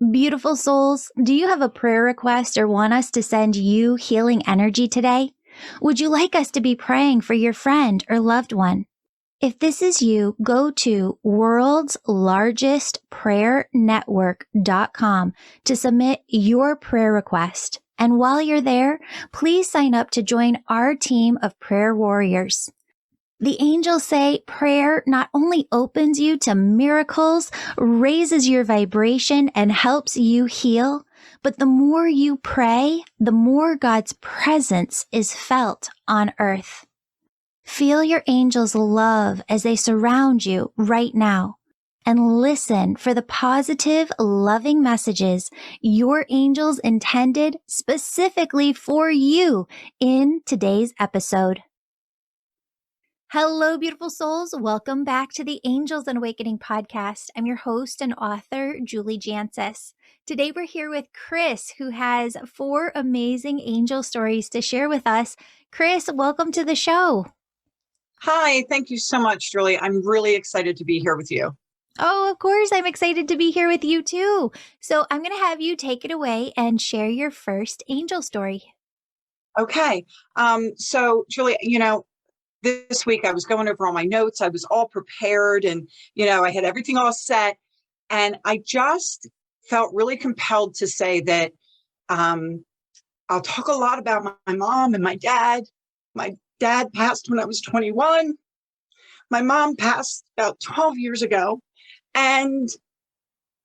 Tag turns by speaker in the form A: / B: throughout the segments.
A: Beautiful souls, do you have a prayer request or want us to send you healing energy today? Would you like us to be praying for your friend or loved one? If this is you, go to worldslargestprayernetwork.com to submit your prayer request. And while you're there, please sign up to join our team of prayer warriors. The angels say prayer not only opens you to miracles, raises your vibration, and helps you heal, but the more you pray, the more God's presence is felt on earth. Feel your angels' love as they surround you right now, and listen for the positive, loving messages your angels intended specifically for you in today's episode. Hello, beautiful souls. Welcome back to the Angels and Awakening podcast. I'm your host and author, Julie Jancius. Today, we're here with Kris, who has 4 amazing angel stories to share with us. Kris, welcome to the show.
B: Hi, thank you so much, Julie. I'm really excited to be here with you.
A: Oh, of course. I'm excited to be here with you too. So I'm going to have you take it away and share your first angel story.
B: Okay. So Julie, this week I was going over all my notes. I was all prepared and, I had everything all set. And I just felt really compelled to say that I'll talk a lot about my mom and my dad. My dad passed when I was 21. My mom passed about 12 years ago. But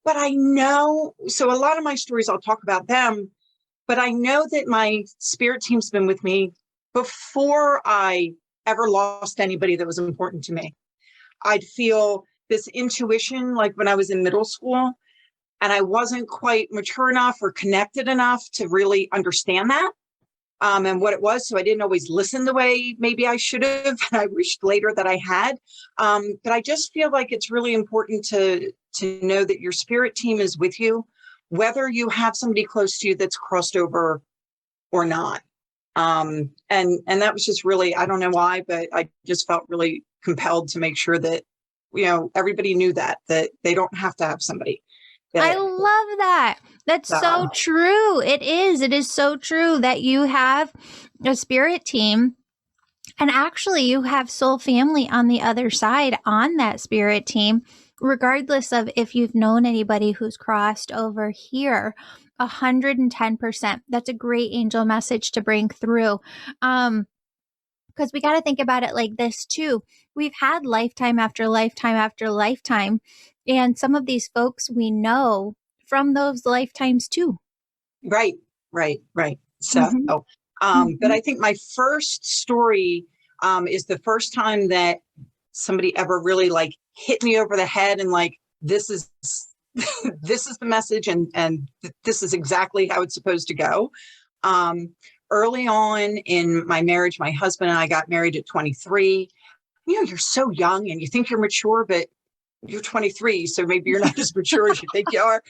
B: I know, so a lot of my stories, I'll talk about them, but I know that my spirit team's been with me before I ever lost anybody that was important to me. I'd feel this intuition like when I was in middle school, and I wasn't quite mature enough or connected enough to really understand that and what it was. So I didn't always listen the way maybe I should have. And I wished later that I had. But I just feel like it's really important to know that your spirit team is with you, whether you have somebody close to you that's crossed over or not. And that was just really, I don't know why, but I just felt really compelled to make sure that, everybody knew that they don't have to have somebody.
A: I love that. That's so true. It is so true that you have a spirit team, and actually you have soul family on the other side on that spirit team, regardless of if you've known anybody who's crossed over here. 110%. That's a great angel message to bring through. Because we got to think about it like this too. We've had lifetime after lifetime after lifetime. And some of these folks we know from those lifetimes too.
B: Right. So, but I think my first story is the first time that somebody ever really like hit me over the head and like, this is this is the message and this is exactly how it's supposed to go. Early on in my marriage, my husband and I got married at 23. You're so young and you think you're mature, but you're 23. So maybe you're not as mature as you think you are.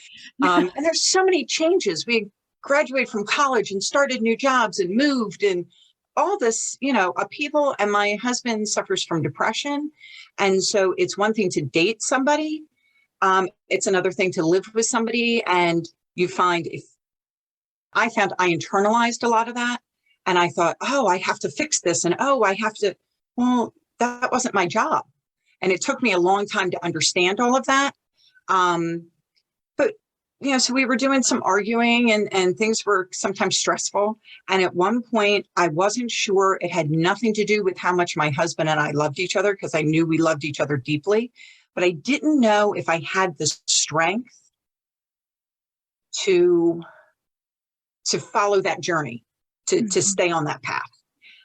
B: And there's so many changes. We graduated from college and started new jobs and moved and all this, upheaval. And my husband suffers from depression. And so it's one thing to date somebody. It's another thing to live with somebody. And you find I internalized a lot of that. And I thought, I have to fix this. And well, that wasn't my job. And it took me a long time to understand all of that. But, so we were doing some arguing and things were sometimes stressful. And at one point, I wasn't sure it had nothing to do with how much my husband and I loved each other, because I knew we loved each other deeply. But I didn't know if I had the strength to follow that journey, to stay on that path.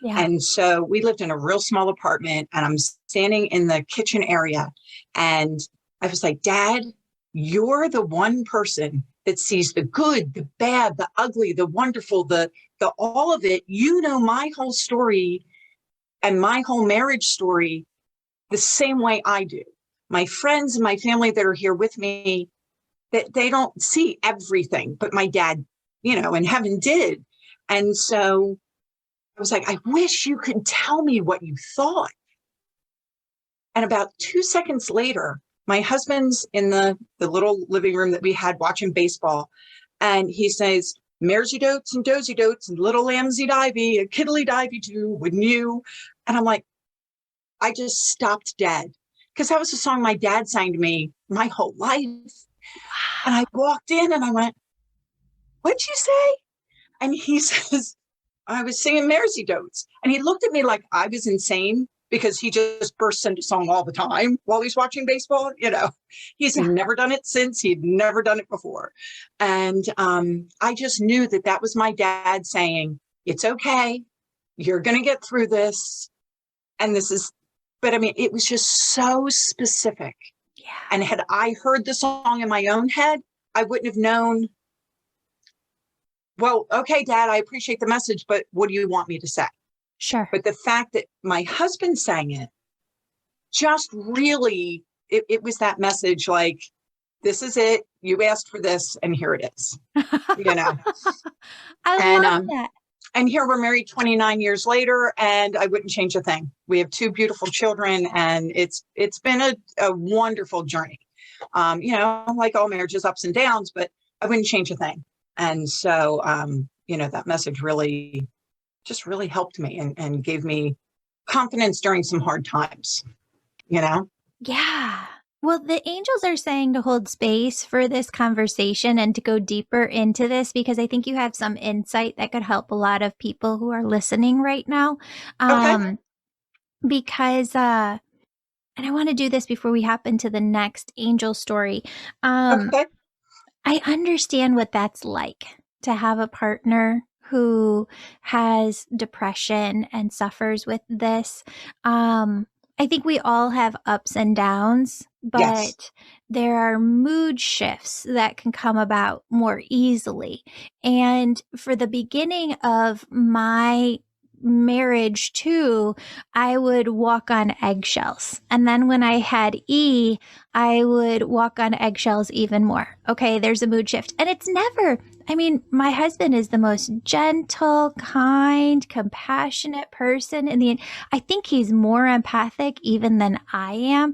B: Yeah. And so we lived in a real small apartment and I'm standing in the kitchen area and I was like, Dad, you're the one person that sees the good, the bad, the ugly, the wonderful, the all of it. You know my whole story and my whole marriage story the same way I do. My friends and my family that are here with me, that they don't see everything, but my dad, in heaven did. And so I was like, I wish you could tell me what you thought. And about 2 seconds later, my husband's in the little living room that we had watching baseball. And he says, Maresy dotes and dozy dotes and little lambsy divey and kiddly divey too, wouldn't you? And I'm like, I just stopped dead because that was a song my dad sang to me my whole life. And I walked in and I went, what'd you say? And he says, I was singing Maresy dotes. And he looked at me like I was insane because he just bursts into song all the time while he's watching baseball. You know, he's never done it since. He'd never done it before. And I just knew that that was my dad saying, it's okay. You're going to get through this. And this is, but I mean, it was just so specific.
A: Yeah.
B: And had I heard the song in my own head, I wouldn't have known, well, okay, Dad, I appreciate the message, but what do you want me to say?
A: Sure.
B: But the fact that my husband sang it just really, it was that message like, this is it. You asked for this and here it is, you know.
A: I love that.
B: And here we're married 29 years later and I wouldn't change a thing. We have 2 beautiful children and it's been a wonderful journey. You know, like all marriages, ups and downs, but I wouldn't change a thing. And so, you know, that message really just really helped me and gave me confidence during some hard times, you know?
A: Yeah. Well, the angels are saying to hold space for this conversation and to go deeper into this because I think you have some insight that could help a lot of people who are listening right now.
B: Okay.
A: Because, and I want to do this before we hop into the next angel story.
B: Okay.
A: I understand what that's like to have a partner who has depression and suffers with this. I think we all have ups and downs, but
B: Yes.
A: there are mood shifts that can come about more easily. And for the beginning of my marriage too, I would walk on eggshells. And then when I had E, I would walk on eggshells even more. Okay, there's a mood shift. And it's never, I mean, my husband is the most gentle, kind, compassionate person I think he's more empathic even than I am.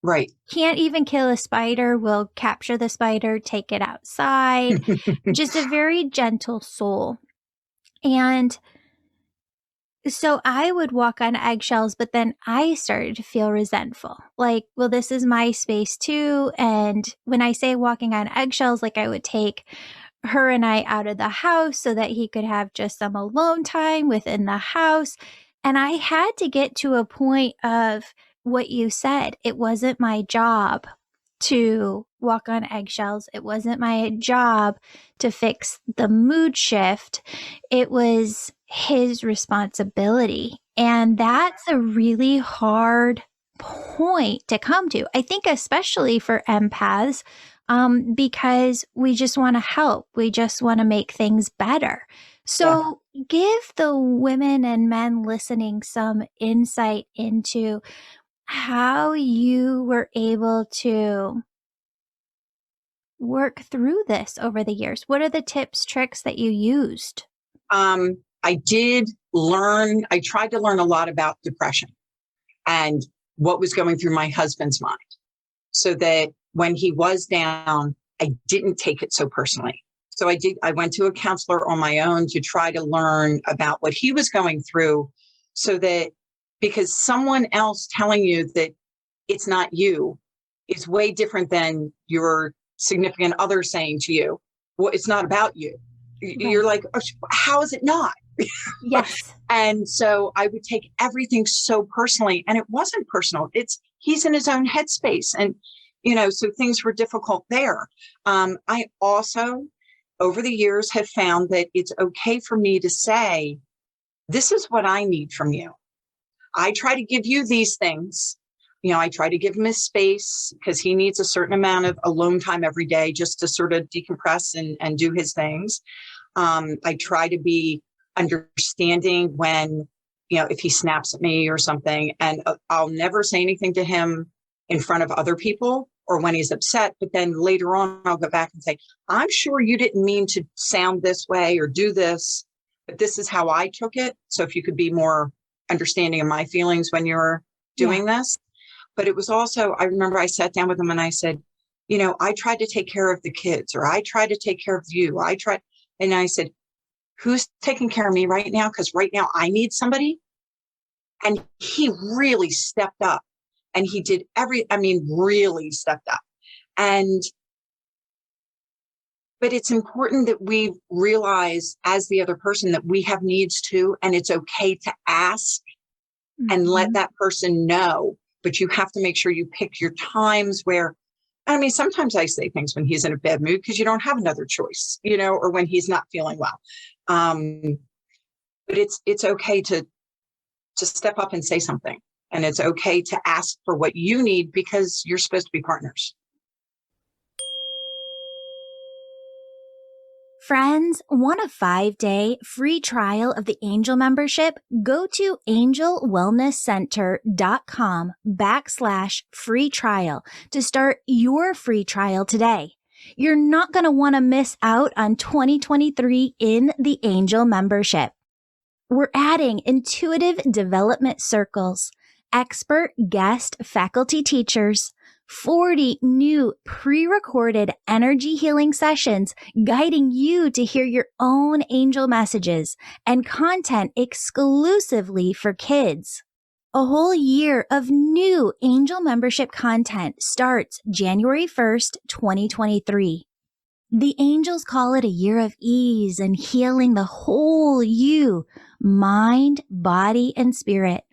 B: Right.
A: Can't even kill a spider, will capture the spider, take it outside. Just a very gentle soul. And so I would walk on eggshells, but then I started to feel resentful. Like, well, this is my space too. And when I say walking on eggshells, like I would take her and I out of the house so that he could have just some alone time within the house. And I had to get to a point of what you said. It wasn't my job to walk on eggshells. It wasn't my job to fix the mood shift. It was his responsibility. And that's a really hard point to come to. I think especially for empaths, because we just want to help. We just want to make things better. So give the women and men listening some insight into how you were able to work through this over the years. What are the tips, tricks that you used?
B: I tried to learn a lot about depression and what was going through my husband's mind so that when he was down, I didn't take it so personally. So I went to a counselor on my own to try to learn about what he was going through so that because someone else telling you that it's not you is way different than your significant other saying to you, well, it's not about you. You're like, oh, how is it not?
A: Yes.
B: And so I would take everything so personally, and it wasn't personal. He's in his own headspace. And, you know, so things were difficult there. I also, over the years, have found that it's okay for me to say, this is what I need from you. I try to give you these things. You know, I try to give him his space because he needs a certain amount of alone time every day just to sort of decompress and do his things. I try to be understanding when, you know, if he snaps at me or something, and I'll never say anything to him in front of other people or when he's upset. But then later on, I'll go back and say, I'm sure you didn't mean to sound this way or do this, but this is how I took it. So if you could be more understanding of my feelings when you're doing this. But it was also, I remember I sat down with him and I said, I tried to take care of the kids, or I tried to take care of you. And I said, who's taking care of me right now? Because right now I need somebody. And he really stepped up, and he did really stepped up. But it's important that we realize as the other person that we have needs too, and it's okay to ask and let that person know. But you have to make sure you pick your times where, sometimes I say things when he's in a bad mood because you don't have another choice, or when he's not feeling well. But it's okay to step up and say something. And it's okay to ask for what you need because you're supposed to be partners.
A: Friends, want a 5-day free trial of the Angel membership? Go to angelwellnesscenter.com/free trial to start your free trial today. You're not going to want to miss out on 2023 in the Angel membership. We're adding intuitive development circles, expert guest faculty teachers, 40 new pre-recorded energy healing sessions guiding you to hear your own angel messages, and content exclusively for kids. A whole year of new angel membership content starts January 1st, 2023. The angels call it a year of ease and healing the whole you, mind, body, and spirit.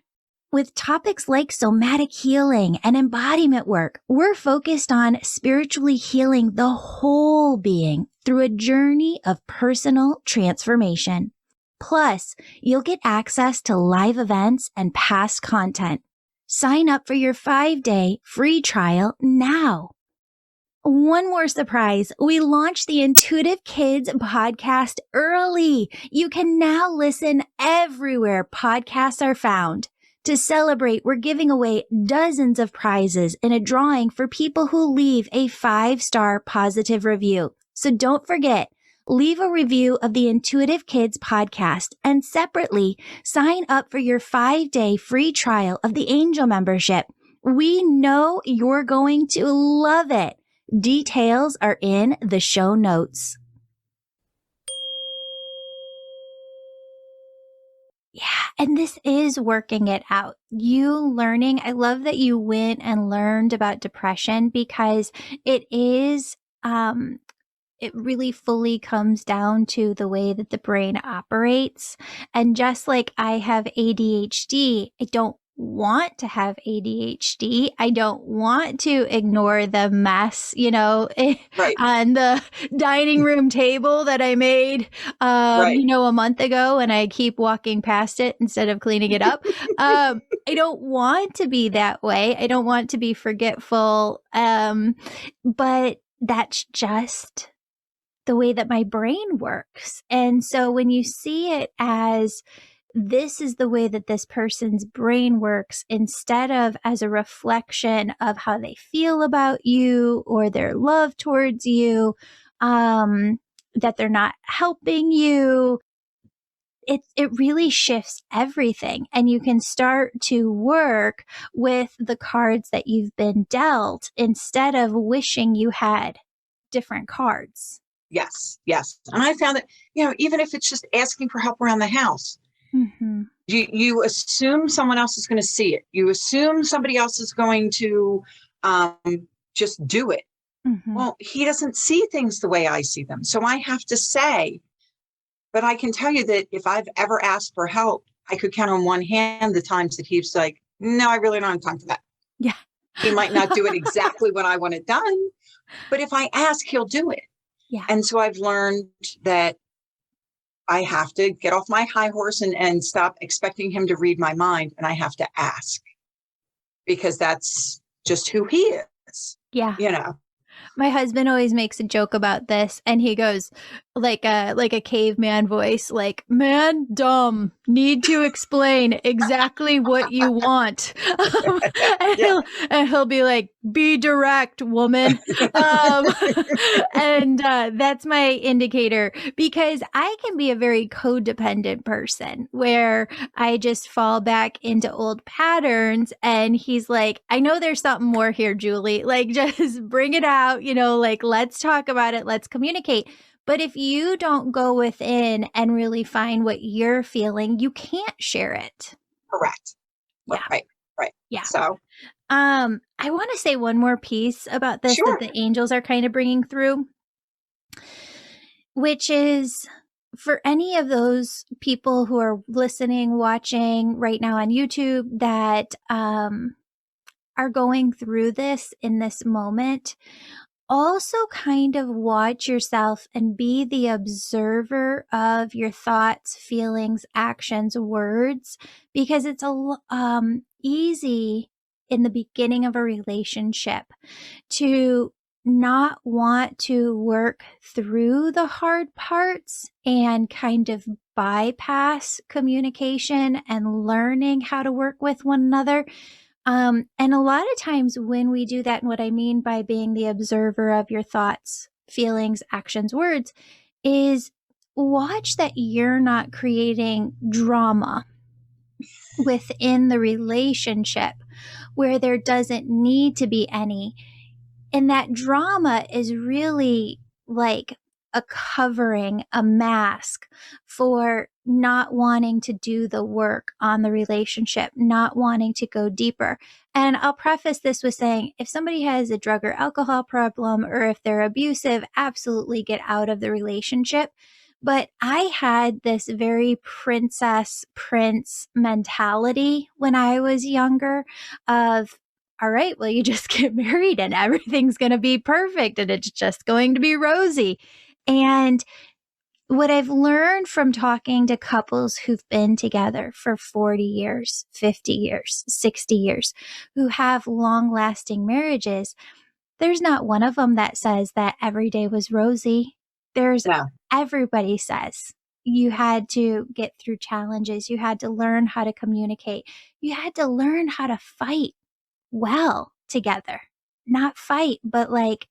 A: With topics like somatic healing and embodiment work, we're focused on spiritually healing the whole being through a journey of personal transformation. Plus, you'll get access to live events and past content. Sign up for your 5-day free trial now. One more surprise. We launched the Intuitive Kids podcast early. You can now listen everywhere podcasts are found. To celebrate, we're giving away dozens of prizes in a drawing for people who leave a 5-star positive review. So don't forget, leave a review of the Intuitive Kids podcast and separately sign up for your 5-day free trial of the Angel membership. We know you're going to love it. Details are in the show notes. Yeah, and this is working it out. You learning, I love that you went and learned about depression because it is, it really fully comes down to the way that the brain operates. And just like I have ADHD, I don't want to have ADHD. I don't want to ignore the mess,
B: Right.
A: on the dining room table that I made,
B: Right.
A: a month ago, and I keep walking past it instead of cleaning it up. I don't want to be that way. I don't want to be forgetful. But that's just the way that my brain works. And so when you see it as this is the way that this person's brain works instead of as a reflection of how they feel about you or their love towards you, that they're not helping you, it really shifts everything. And you can start to work with the cards that you've been dealt instead of wishing you had different cards.
B: Yes. And I found that, even if it's just asking for help around the house, you assume someone else is going to see it. You assume somebody else is going to just do it. Well, he doesn't see things the way I see them. So I have to say, but I can tell you that if I've ever asked for help, I could count on one hand the times that he's like, no, I really don't have time for that.
A: Yeah.
B: He might not do it exactly when I want it done, but if I ask, he'll do it.
A: Yeah.
B: And so I've learned that I have to get off my high horse and stop expecting him to read my mind. And I have to ask because that's just who he is.
A: Yeah. My husband always makes a joke about this, and he goes like a caveman voice, like, man, dumb, need to explain exactly what you want. and,
B: Yeah.
A: he'll be like, be direct, woman. And that's my indicator, because I can be a very codependent person where I just fall back into old patterns. And he's like, I know there's something more here, Julie. Like, just bring it out, like, let's talk about it. Let's communicate. But if you don't go within and really find what you're feeling, you can't share it.
B: Correct.
A: Yeah.
B: Right.
A: Yeah.
B: So,
A: I want to say one more piece about this
B: sure.
A: that the angels are kind of bringing through, which is for any of those people who are listening, watching right now on YouTube that are going through this in this moment. Also kind of watch yourself and be the observer of your thoughts, feelings, actions, words, because it's easy in the beginning of a relationship to not want to work through the hard parts and kind of bypass communication and learning how to work with one another. And a lot of times when we do that, and what I mean by being the observer of your thoughts, feelings, actions, words, is watch that you're not creating drama within the relationship where there doesn't need to be any. And that drama is really like a covering, a mask for not wanting to do the work on the relationship, not wanting to go deeper. And I'll preface this with saying, if somebody has a drug or alcohol problem, or if they're abusive, absolutely get out of the relationship. But I had this very princess prince mentality when I was younger of, all right, well, you just get married and everything's going to be perfect and it's just going to be rosy. And what I've learned from talking to couples who've been together for 40 years, 50 years, 60 years, who have long lasting marriages, there's not one of them that says that every day was rosy. Everybody says you had to get through challenges. You had to learn how to communicate. You had to learn how to fight well together, not fight, but like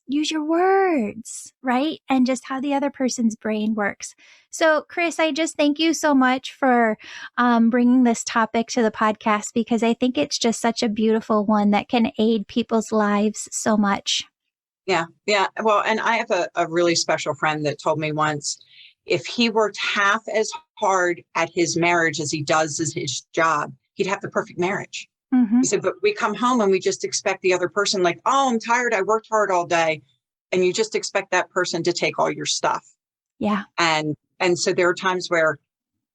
A: use your words, right? And just how the other person's brain works. So, Kris, I just thank you so much for bringing this topic to the podcast, because I think it's just such a beautiful one that can aid people's lives so much.
B: Yeah. Well, and I have a really special friend that told me once, if he worked half as hard at his marriage as he does as his job, he'd have the perfect marriage.
A: Mm-hmm.
B: He said, but we come home and we just expect the other person, like, oh, I'm tired. I worked hard all day. And you just expect that person to take all your stuff.
A: Yeah.
B: And so there are times where,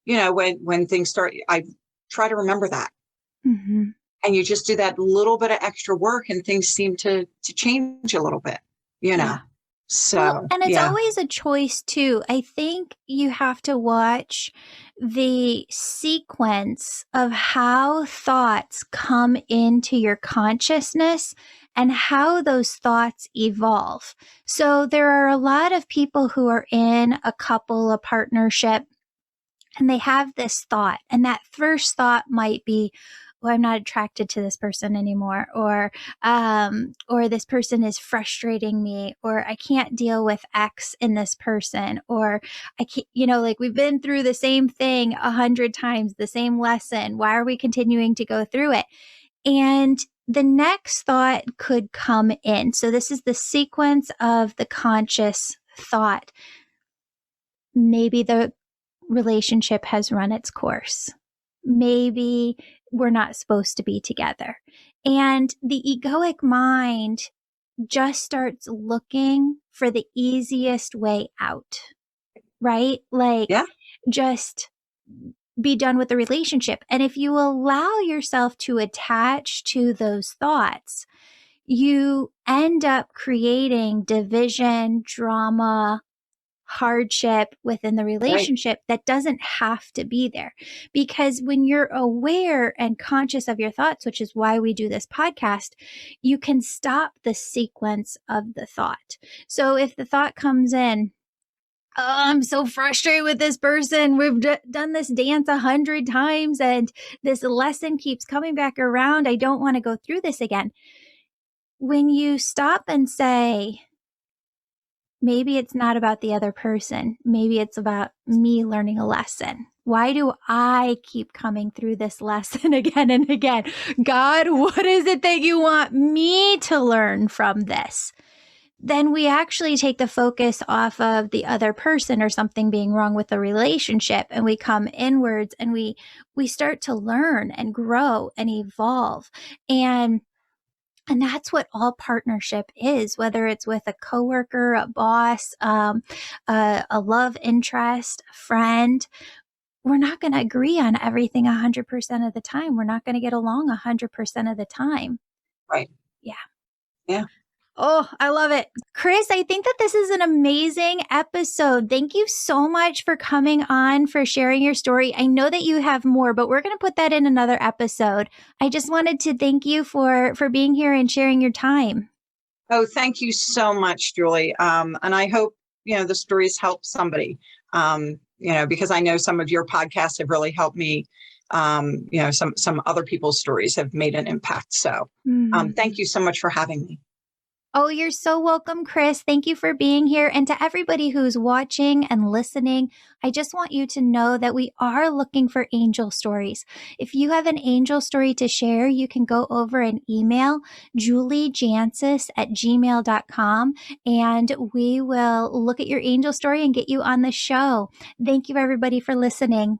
B: when things start, I try to remember that.
A: Mm-hmm.
B: And you just do that little bit of extra work and things seem to change a little bit,
A: Yeah.
B: So,
A: well, and it's always a choice too. I think you have to watch the sequence of how thoughts come into your consciousness and how those thoughts evolve. So there are a lot of people who are in a couple, a partnership, and they have this thought, and that first thought might be, well, I'm not attracted to this person anymore, or this person is frustrating me, or I can't deal with X in this person, or I can't, like we've been through the same thing 100 times, the same lesson. Why are we continuing to go through it? And the next thought could come in. So this is the sequence of the conscious thought. Maybe the relationship has run its course. Maybe we're not supposed to be together. And the egoic mind just starts looking for the easiest way out, right? Like, just be done with the relationship. And if you allow yourself to attach to those thoughts, you end up creating division, drama, hardship within the relationship that doesn't have to be there. Because when you're aware and conscious of your thoughts, which is why we do this podcast, you can stop the sequence of the thought. So if the thought comes in, oh, I'm so frustrated with this person. We've done this dance 100 times and this lesson keeps coming back around. I don't want to go through this again. When you stop and say, maybe it's not about the other person. Maybe it's about me learning a lesson. Why do I keep coming through this lesson again and again? God, what is it that you want me to learn from this? Then we actually take the focus off of the other person or something being wrong with the relationship, and we come inwards and we start to learn and grow and evolve. And that's what all partnership is, whether it's with a coworker, a boss, a love interest, a friend. We're not going to agree on everything 100% of the time. We're not going to get along 100% of the time.
B: Right.
A: Yeah.
B: Yeah.
A: Oh, I love it. Kris, I think that this is an amazing episode. Thank you so much for coming on, for sharing your story. I know that you have more, but we're going to put that in another episode. I just wanted to thank you for being here and sharing your time.
B: Oh, thank you so much, Julie. And I hope, the stories help somebody, because I know some of your podcasts have really helped me. Some other people's stories have made an impact. So thank you so much for having me.
A: Oh, you're so welcome, Kris. Thank you for being here. And to everybody who's watching and listening, I just want you to know that we are looking for angel stories. If you have an angel story to share, you can go over and email juliejancius@gmail.com, and we will look at your angel story and get you on the show. Thank you, everybody, for listening.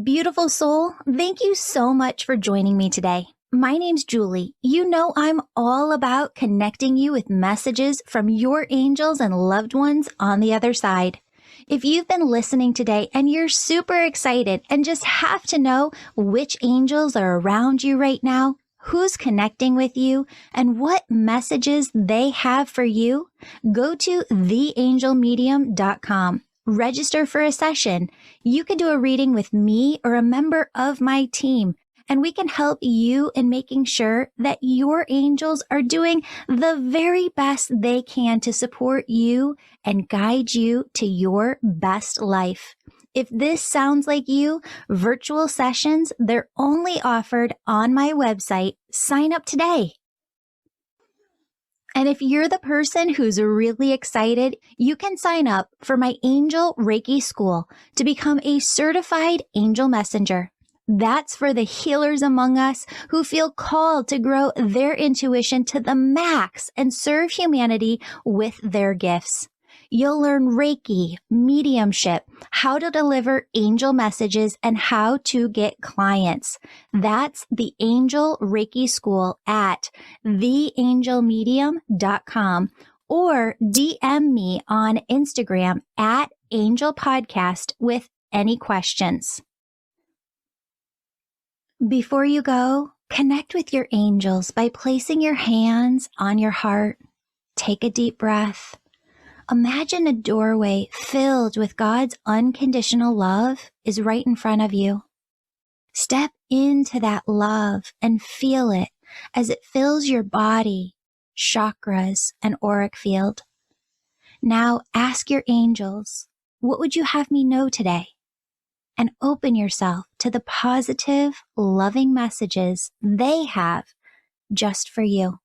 A: Beautiful soul, thank you so much for joining me today. My name's Julie. You know I'm all about connecting you with messages from your angels and loved ones on the other side. If you've been listening today and you're super excited and just have to know which angels are around you right now, who's connecting with you, and what messages they have for you, go to theangelmedium.com. Register for a session. You can do a reading with me or a member of my team, and we can help you in making sure that your angels are doing the very best they can to support you and guide you to your best life. If this sounds like you, virtual sessions, they're only offered on my website. Sign up today. And if you're the person who's really excited, you can sign up for my Angel Reiki School to become a certified angel messenger. That's for the healers among us who feel called to grow their intuition to the max and serve humanity with their gifts. You'll learn Reiki, mediumship, how to deliver angel messages, and how to get clients. That's the Angel Reiki School at theangelmedium.com, or DM me on Instagram at Angel Podcast with any questions. Before you go, connect with your angels by placing your hands on your heart. Take a deep breath. Imagine a doorway filled with God's unconditional love is right in front of you. Step into that love and feel it as it fills your body, chakras, and auric field. Now ask your angels, what would you have me know today? And open yourself to the positive, loving messages they have just for you.